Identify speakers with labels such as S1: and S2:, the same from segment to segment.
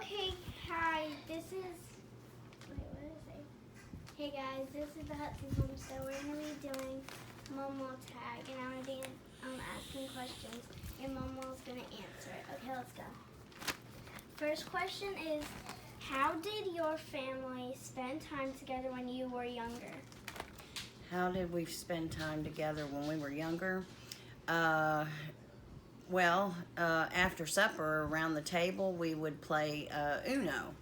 S1: Okay, hi, this is, wait, what did I say? Hey guys, this is the Hudson Homestead. We're going to be doing Maw Maw Tag, and I'm asking questions, and Maw Maw's going to answer it. Okay, let's go. First question is, how did your family spend time together when you were younger?
S2: How did we spend time together when we were younger? After supper around the table, we would play Uno.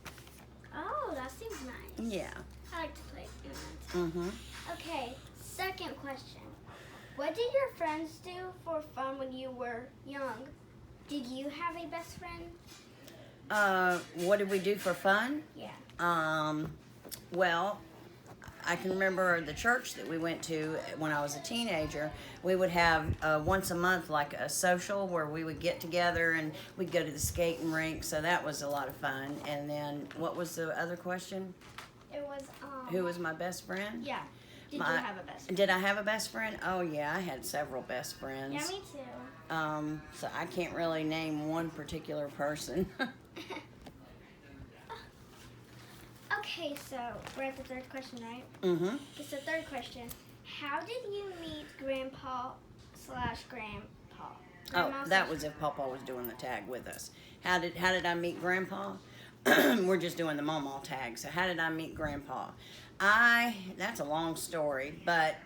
S1: Oh, that seems nice.
S2: Yeah.
S1: I like to play Uno too.
S2: Mm-hmm.
S1: Okay, second question. What did your friends do for fun when you were young? Did you have a best friend?
S2: What did we do for fun?
S1: Yeah.
S2: Well, I can remember the church that we went to when I was a teenager. We would have once a month like a social where we would get together and we'd go to the skating rink. So that was a lot of fun. And then what was the other question?
S1: It was
S2: Who was my best friend?
S1: Yeah. Did you have a best friend?
S2: Did I have a best friend? Oh yeah, I had several best friends.
S1: Yeah, me too.
S2: So I can't really name one particular person.
S1: Okay, so we're at the third question, right?
S2: Mm-hmm.
S1: Okay, so third question. How did you meet Grandpa/Grandpa?
S2: Oh, that was if Papa was doing the tag with us. How did I meet Grandpa? We're just doing the Maw Maw Tag. So how did I meet Grandpa? That's a long story, but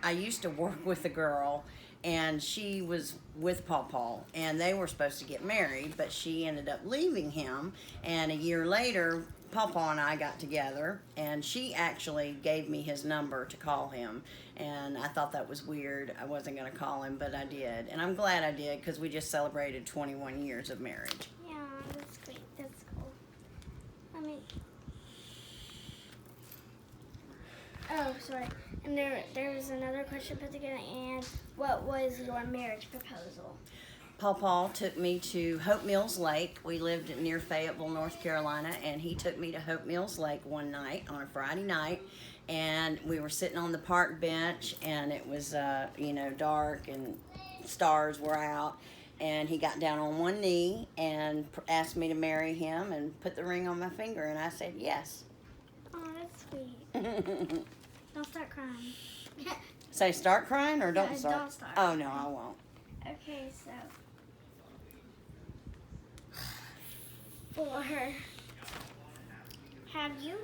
S2: I used to work with a girl, and she was with Pawpaw, and they were supposed to get married, but she ended up leaving him, and a year later, Pawpaw and I got together, and she actually gave me his number to call him, and I thought that was weird. I wasn't going to call him, but I did, and I'm glad I did, because we just celebrated 21 years of marriage.
S1: Yeah, that's great. That's cool. Oh, sorry. And there was another question put together, and what was your marriage proposal?
S2: Pawpaw took me to Hope Mills Lake. We lived near Fayetteville, North Carolina, and he took me to Hope Mills Lake one night on a Friday night, and we were sitting on the park bench, and it was dark and stars were out, and he got down on one knee and asked me to marry him and put the ring on my finger, and I said yes.
S1: Oh, that's sweet. Don't start crying.
S2: Say start crying or don't
S1: No,
S2: start?
S1: don't start.
S2: Oh no, I won't.
S1: Okay, so for her, have you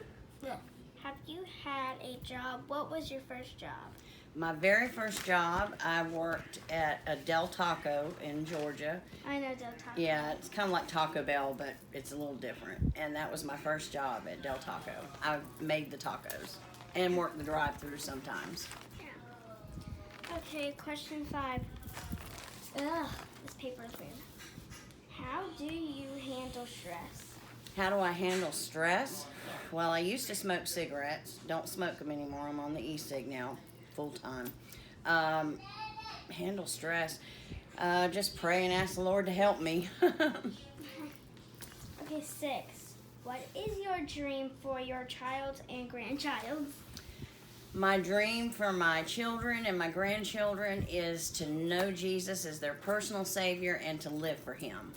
S1: had a job? What was your first job?
S2: My very first job, I worked at a Del Taco in Georgia.
S1: I know Del Taco.
S2: Yeah, it's kind of like Taco Bell, but it's a little different. And that was my first job at Del Taco. I made the tacos and worked the drive-thru sometimes.
S1: Yeah. Okay, question 5. Ugh, this paper is weird. How do you handle stress?
S2: How do I handle stress? Well, I used to smoke cigarettes. Don't smoke them anymore. I'm on the e-cig now, full time. Handle stress. Just pray and ask the Lord to help me.
S1: Okay, 6. What is your dream for your child and grandchild?
S2: My dream for my children and my grandchildren is to know Jesus as their personal Savior and to live for Him.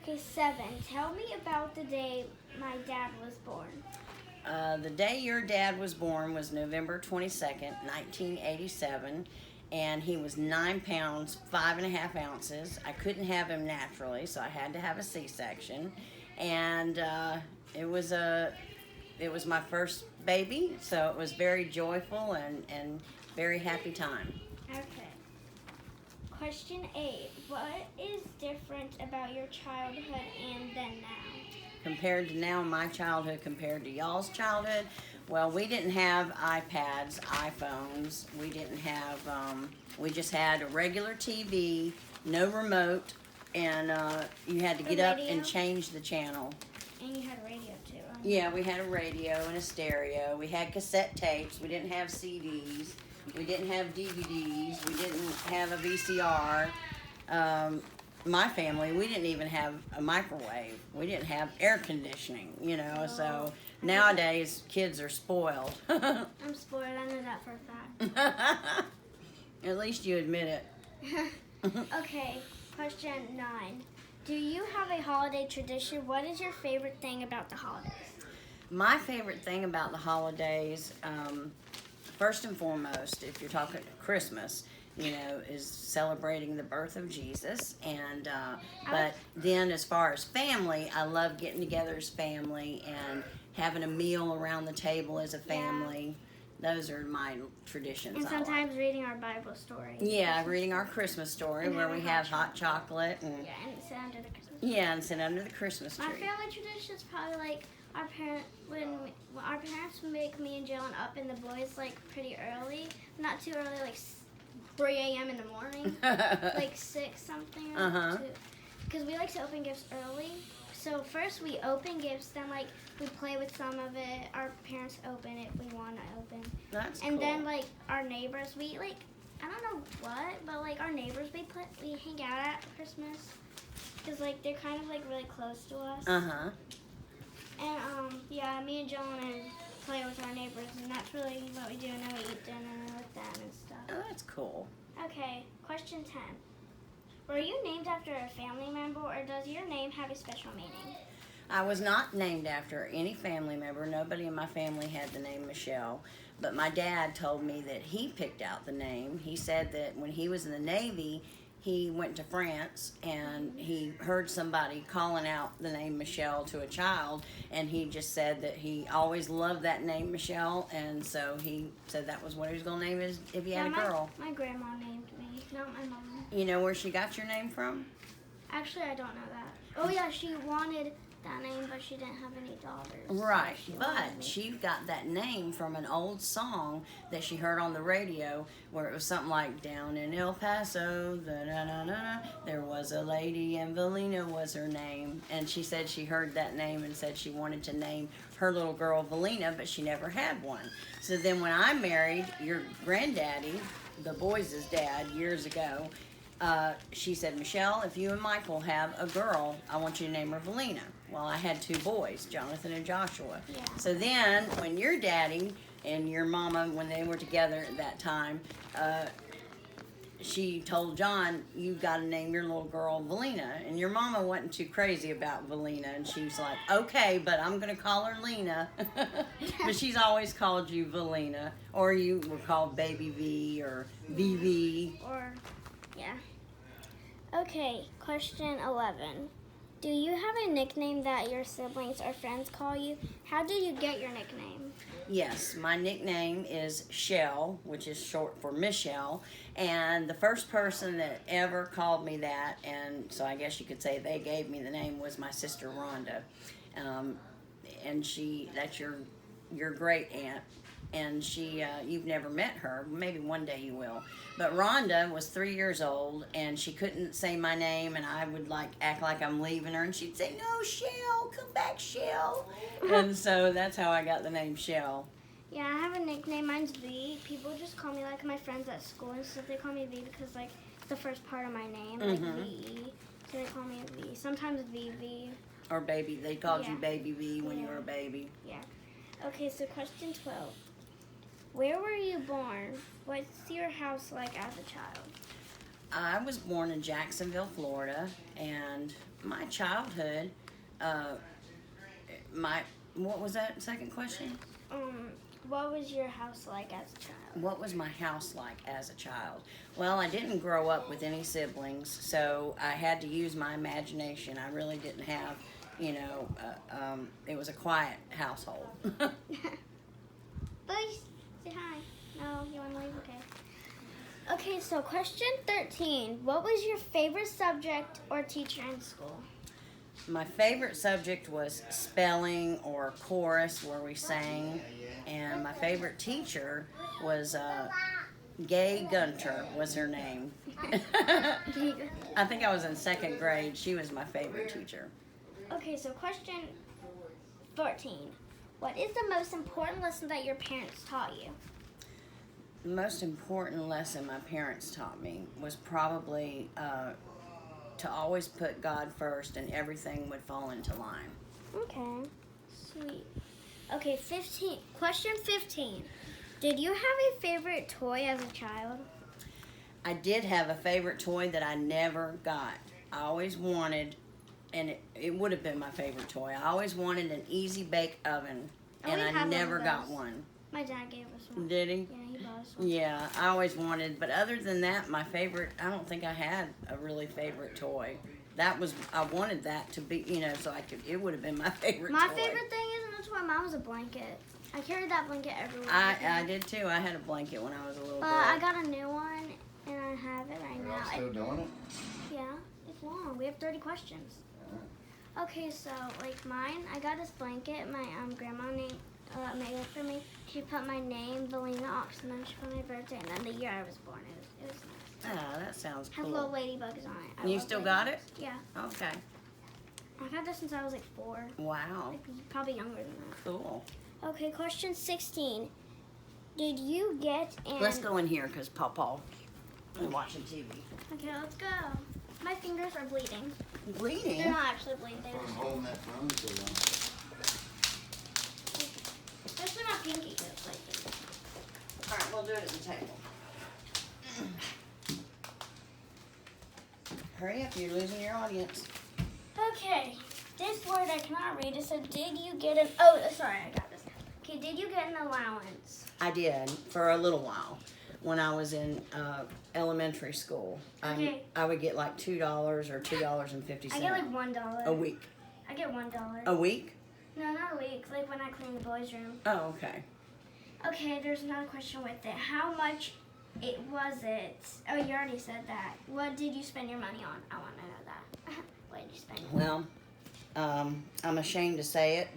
S1: Okay, 7. Tell me about the day my dad was born.
S2: The day your dad was born was November 22nd, 1987, and he was 9 pounds, 5.5 ounces. I couldn't have him naturally, so I had to have a C-section, and it was my first baby, so it was very joyful and very happy time.
S1: Okay. Question 8. What is different about your childhood and then now?
S2: Compared to now, my childhood compared to y'all's childhood, well, we didn't have iPads, iPhones. We didn't have, we just had a regular TV, no remote, and you had to get up and change the channel.
S1: And you had a radio too.
S2: Yeah, we had a radio and a stereo. We had cassette tapes. We didn't have CDs. We didn't have DVDs. We didn't have a VCR. My family, we didn't even have a microwave. We didn't have air conditioning, so nowadays kids are spoiled.
S1: I'm spoiled, I know that for a fact.
S2: At least you admit it.
S1: Okay, question 9. Do you have a holiday tradition? What is your favorite thing about the holidays?
S2: My favorite thing about the holidays, first and foremost, if you're talking Christmas, is celebrating the birth of Jesus. And but then, as far as family, I love getting together as family and having a meal around the table as a family. Those are my traditions.
S1: And sometimes reading our Bible story.
S2: Yeah, reading our Christmas story where we have hot chocolate and
S1: and sit under the Christmas tree.
S2: Yeah, and sit under the Christmas tree.
S1: My family tradition is probably like our parents would make me and Jalen up and the boys like pretty early, not too early, like 3 a.m. in the morning, like 6 something. Because we like to open gifts early. So first we open gifts, then like we play with some of it. Our parents open it if we want to open.
S2: That's
S1: and
S2: cool.
S1: then like our neighbors, we like I don't know what, but like our neighbors we hang out at Christmas because like they're kind of like really close to us. And yeah, me and Jalen play with our neighbors, and that's really what we do. And then we eat dinner with them and stuff.
S2: Oh, that's cool.
S1: Okay, question 10. Were you named after a family member, or does your name have a special meaning?
S2: I was not named after any family member. Nobody in my family had the name Michelle. But my dad told me that he picked out the name. He said that when he was in the Navy, he went to France and he heard somebody calling out the name Michelle to a child, and he just said that he always loved that name Michelle, and so he said that was what he was going to name his if he had a girl.
S1: My grandma named me, not my mom.
S2: You know where she got your name from?
S1: Actually, I don't know that. Oh yeah, she wanted that name, but she didn't have any daughters.
S2: Right, but she got that name from an old song that she heard on the radio where it was something like, down in El Paso, da-da-da-da, there was a lady and Velena was her name. And she said she heard that name and said she wanted to name her little girl Velena, but she never had one. So then when I married your granddaddy, the boys' dad, years ago, she said, Michelle, if you and Michael have a girl, I want you to name her Velena. Well, I had 2 boys, Jonathan and Joshua.
S1: Yeah.
S2: So then, when your daddy and your mama, when they were together at that time, she told John, you've got to name your little girl Velena. And your mama wasn't too crazy about Velena. And she was like, okay, but I'm going to call her Lena. But she's always called you Velena. Or you were called Baby V or VV.
S1: Or, yeah. Okay, question 11. Do you have a nickname that your siblings or friends call you? How did you get your nickname?
S2: Yes, my nickname is Shell, which is short for Michelle. And the first person that ever called me that, and so I guess you could say they gave me the name, was my sister Rhonda. And that's your great aunt. And she, you've never met her. Maybe one day you will. But Rhonda was 3 years old, and she couldn't say my name, and I would act like I'm leaving her, and she'd say, "No, Shell, come back, Shell." And so that's how I got the name Shell.
S1: Yeah, I have a nickname. Mine's V. People just call me my friends at school and stuff. They call me V because it's the first part of my name, VE. So they call me V. Sometimes VV.
S2: Or baby. They called you Baby V when you were a baby.
S1: Yeah. Okay, so question 12. Where were you born? What's your house like as a child?
S2: I was born in Jacksonville, Florida, and my childhood, what was that second question?
S1: What was your house like as a child?
S2: What was my house like as a child? Well, I didn't grow up with any siblings, so I had to use my imagination. I really didn't have, it was a quiet household.
S1: Please say hi. No, you want to leave? Okay. Okay, so question 13. What was your favorite subject or teacher in school?
S2: My favorite subject was spelling or chorus where we sang, and my favorite teacher was Gay Gunter was her name. I think I was in 2nd grade. She was my favorite teacher.
S1: Okay, so question 14. What is the most important lesson that your parents taught you?
S2: The most important lesson my parents taught me was probably to always put God first, and everything would fall into line.
S1: Okay, sweet. Okay, 15. Question 15. Did you have a favorite toy as a child?
S2: I did have a favorite toy that I never got. I always wanted and it would have been my favorite toy. I always wanted an easy bake oven,
S1: Oh,
S2: and
S1: we
S2: I
S1: had one
S2: never
S1: of
S2: got
S1: those.
S2: one.
S1: My dad gave us one.
S2: Did he?
S1: Yeah, he bought us one.
S2: Yeah, I always wanted, but other than that, my favorite, I don't think I had a really favorite toy. I wanted that to be, so it would have been my favorite
S1: My
S2: toy.
S1: favorite thing is, that's why mine was a blanket. I carried that blanket everywhere.
S2: I did too. I had a blanket when I was a little
S1: But
S2: girl.
S1: I got a new one, and I have it right
S3: Are
S1: now.
S3: y'all still doing it?
S1: Yeah, it's long. We have 30 questions. Okay, so like mine, I got this blanket. My grandma made it for me. She put my name, Velena Ox, and then she put my birthday, and then the year I was born. It was nice.
S2: Ah, that sounds
S1: Has little
S2: cool.
S1: ladybugs on it. I
S2: You
S1: love
S2: still got it?
S1: ladybugs. Yeah.
S2: Okay.
S1: I've had this since I was like 4.
S2: Wow.
S1: Like, probably younger than that.
S2: Cool.
S1: Okay, question 16. Did you get an...
S2: Let's go in here because Pawpaw is watching TV.
S1: Okay, let's go. My fingers are bleeding.
S2: Bleeding?
S1: They're not actually bleeding. They're
S3: I'm
S1: just...
S3: holding that phone so long.
S1: Especially my pinky gets like...
S2: All right, we'll do it at the table. Hurry up, you're losing your audience.
S1: Okay, this word I cannot read. It said, did you get an... Oh, sorry, I got this. Okay, did you get an allowance?
S2: I did for a little while when I was in elementary school.
S1: Okay.
S2: I would get like $2 or $2.50
S1: I get like $1.
S2: a week.
S1: I get $1.
S2: A week?
S1: No, not a week. Like when I clean the boys' room.
S2: Oh, okay.
S1: Okay, there's another question with it. How much was it? Oh, you already said that. What did you spend your money on? I want to know that. What did you spend your money on?
S2: Well, I'm ashamed to say it,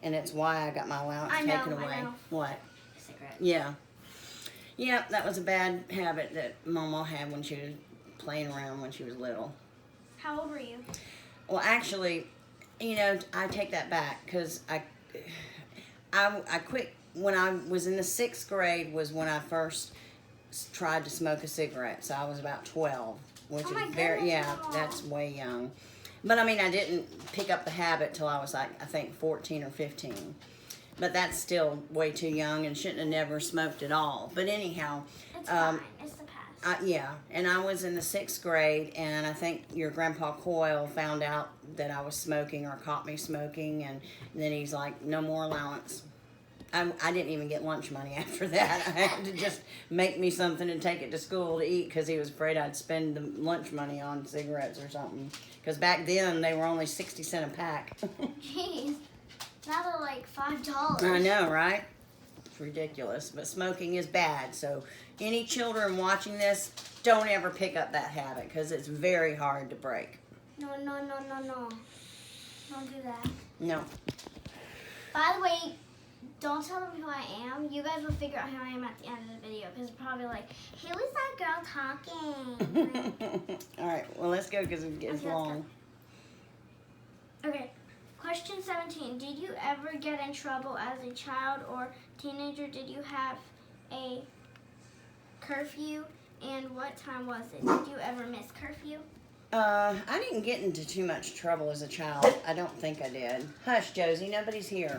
S2: and it's why I got my allowance
S1: I know,
S2: taken away.
S1: I know.
S2: What?
S1: Cigarette.
S2: Yeah. Yeah, that was a bad habit that Mama had when she was playing around when she was little.
S1: How old were you?
S2: Well, actually, I take that back because I quit when I was in the 6th grade was when I first tried to smoke a cigarette. So I was about 12, which
S1: Oh my
S2: is very,
S1: goodness,
S2: yeah,
S1: Mama.
S2: that's way young. But I mean, I didn't pick up the habit till I was like, I think 14 or 15. But that's still way too young and shouldn't have never smoked at all. But anyhow,
S1: It's fine. It's the past.
S2: yeah, and I was in the 6th grade, and I think your grandpa Coyle found out that I was smoking or caught me smoking, and then he's like, no more allowance. I didn't even get lunch money after that. I had to just make me something and take it to school to eat because he was afraid I'd spend the lunch money on cigarettes or something. Because back then, they were only 60 cents a pack.
S1: Jeez. Now they're like $5.
S2: I know, right? It's ridiculous. But smoking is bad. So any children watching this, don't ever pick up that habit because it's very hard to break.
S1: No. Don't do that.
S2: No.
S1: By the way, don't tell them who I am. You guys will figure out who I am at the end of the video because it's probably like, who is that girl talking?
S2: All right. Well, let's go because it gets
S1: Okay, let's
S2: long.
S1: Okay. Question 17. Did you ever get in trouble as a child or teenager? Did you have a curfew? And what time was it? Did you ever miss curfew?
S2: I didn't get into too much trouble as a child. I don't think I did. Hush, Josie. Nobody's here.